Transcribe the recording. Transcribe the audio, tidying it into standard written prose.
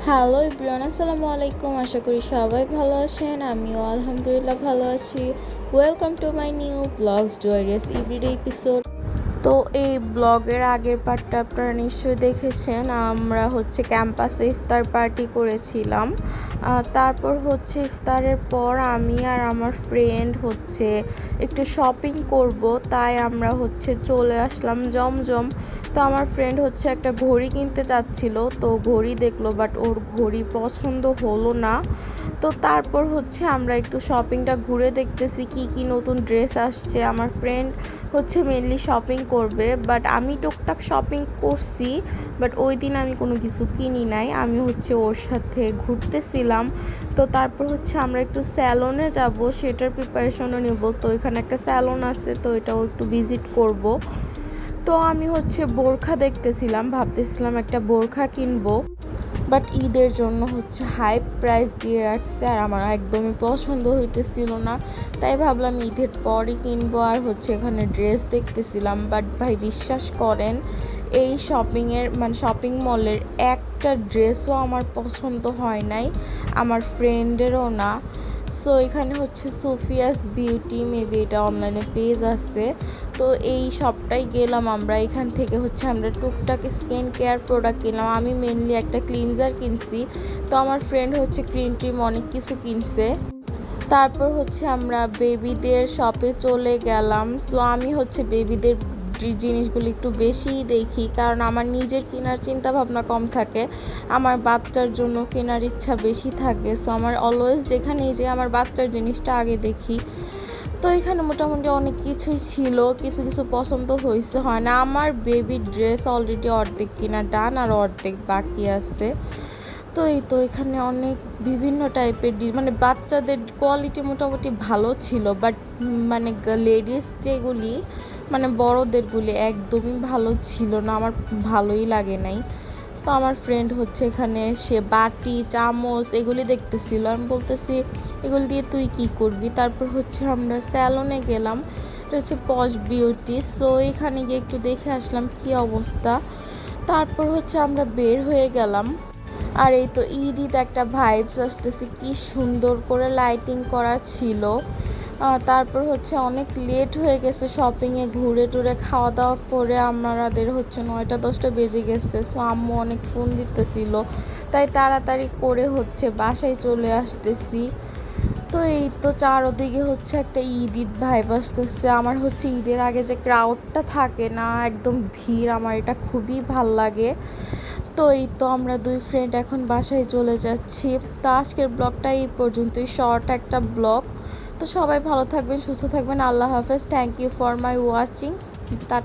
Hello everyone, আসসালামু আলাইকুম। আশা করি সবাই ভালো আছেন। আমিও আলহামদুলিল্লাহ ভালো আছি। Welcome to my new blogs জয়রিয়াস এভরিডে এপিসোড। তো এই ব্লগের আগের পার্টটা আপনারা নিশ্চয়ই দেখেছেন। আমরা ক্যাম্পাসে ইফতার পার্টি করেছিলাম। তারপর ইফতারের পর আমি আর আমার ফ্রেন্ড একটু শপিং করব, তাই আমরা চলে আসলাম জমজম। তো আমার ফ্রেন্ড একটা ঘড়ি কিনতে চাচ্ছিল, তো ঘড়ি দেখলো, বাট ওর ঘড়ি পছন্দ হলো না। তো তারপর আমরা একটু শপিংটা ঘুরে দেখতেছি কি কি নতুন ড্রেস আসছে। আমার ফ্রেন্ড মেনলি শপিং করবে, বাট আমি টুকটাক শপিং করছি, বাট ওই দিন আমি কোনো কিছু কিনি নাই। আমি ওর সাথে ঘুরতেছিলাম। তো তারপর আমরা একটু স্যালনে যাব, সেটার প্রিপারেশনও নেব। তো এখানে একটা স্যালন আছে, তো এটাও একটু ভিজিট করব। তো আমি বোরখা দেখতেছিলাম, ভাবতেছিলাম একটা বোরখা কিনবো, বাট ঈদের জন্য হাই প্রাইস দিয়ে রাখছে, আর আমার একদমই পছন্দ হইতেছিল না। তাই ভাবলাম ঈদের পরই কিনবো। আর এখানে ড্রেস দেখতেছিলাম, বাট ভাই বিশ্বাস করেন, এই শপিং মলের একটা ড্রেসও আমার পছন্দ হয় নাই, আমার ফ্রেন্ডেরও না। সো এখানে সোফিয়াস বিউটি, মেবি এটা অনলাইনে পেজ আছে। তো এই সবটাই গেলাম আমরা। এখান থেকে আমরা টুকটাক স্কিন কেয়ার প্রোডাক্ট কিনলাম। আমি মেনলি একটা ক্লিনজার কিনছি, তো আমার ফ্রেন্ড ক্রিম ট্রিম অনেক কিছু কিনছে। তারপর আমরা বেবিদের শপে চলে গেলাম। সো আমি বেবিদের জিনিসগুলো একটু বেশিই দেখি, কারণ আমার নিজের কেনার চিন্তা ভাবনা কম থাকে, আমার বাচ্চার জন্য কেনার ইচ্ছা বেশি থাকে। সো আমার অলওয়েজ যেখানেই যে আমার বাচ্চার জিনিসটা আগে দেখি। তো এখানে মোটামুটি অনেক কিছুই ছিল, কিছু কিছু পছন্দ হয় না। আমার বেবির ড্রেস অলরেডি অর্ধেক কিনা ডান, আর অর্ধেক বাকি আছে। তো এখানে অনেক বিভিন্ন টাইপের বাচ্চাদের কোয়ালিটি মোটামুটি ভালো ছিল, বাট লেডিস যেগুলি বড়োদেরগুলি একদমই ভালো ছিল না, আমার ভালোই লাগে নাই। তো আমার ফ্রেন্ড এখানে সে বাটি চামচ এগুলি দেখতেছিল। আমি বলতেছি এগুলি দিয়ে তুই কি করবি। তারপর আমরা স্যালনে গেলাম, এটা পশ বিউটি। সো এখানে গিয়ে একটু দেখে আসলাম কি অবস্থা। তারপর আমরা বের হয়ে গেলাম। আর এই তো ঈদ একটা ভাইবস আসতেছে, কি সুন্দর করে লাইটিং করা ছিল। তারপর অনেক লেট হয়ে গেছে শপিংয়ে, ঘুরে টুরে খাওয়া দাওয়া করে আমাদের 9টা-10টা বেজে গেছে। সো আম্মু অনেক ফোন দিতেছিল, তাই তাড়াতাড়ি করে বাসায় চলে আসতেছি। তো এই তো চারোদিকে একটা ঈদ ভাইব আসতেছে। আমার ঈদের আগে যে ক্রাউডটা থাকে না, একদম ভিড়, আমার এটা খুবই ভাল লাগে। তো এই তো আমরা দুই ফ্রেন্ড এখন বাসায় চলে যাচ্ছি। তো আজকের ব্লগটা এই পর্যন্তই, শর্ট একটা ব্লগ। তো সবাই ভালো থাকবেন, সুস্থ থাকবেন। আল্লাহ হাফেজ। Thank you for my watching. Tata.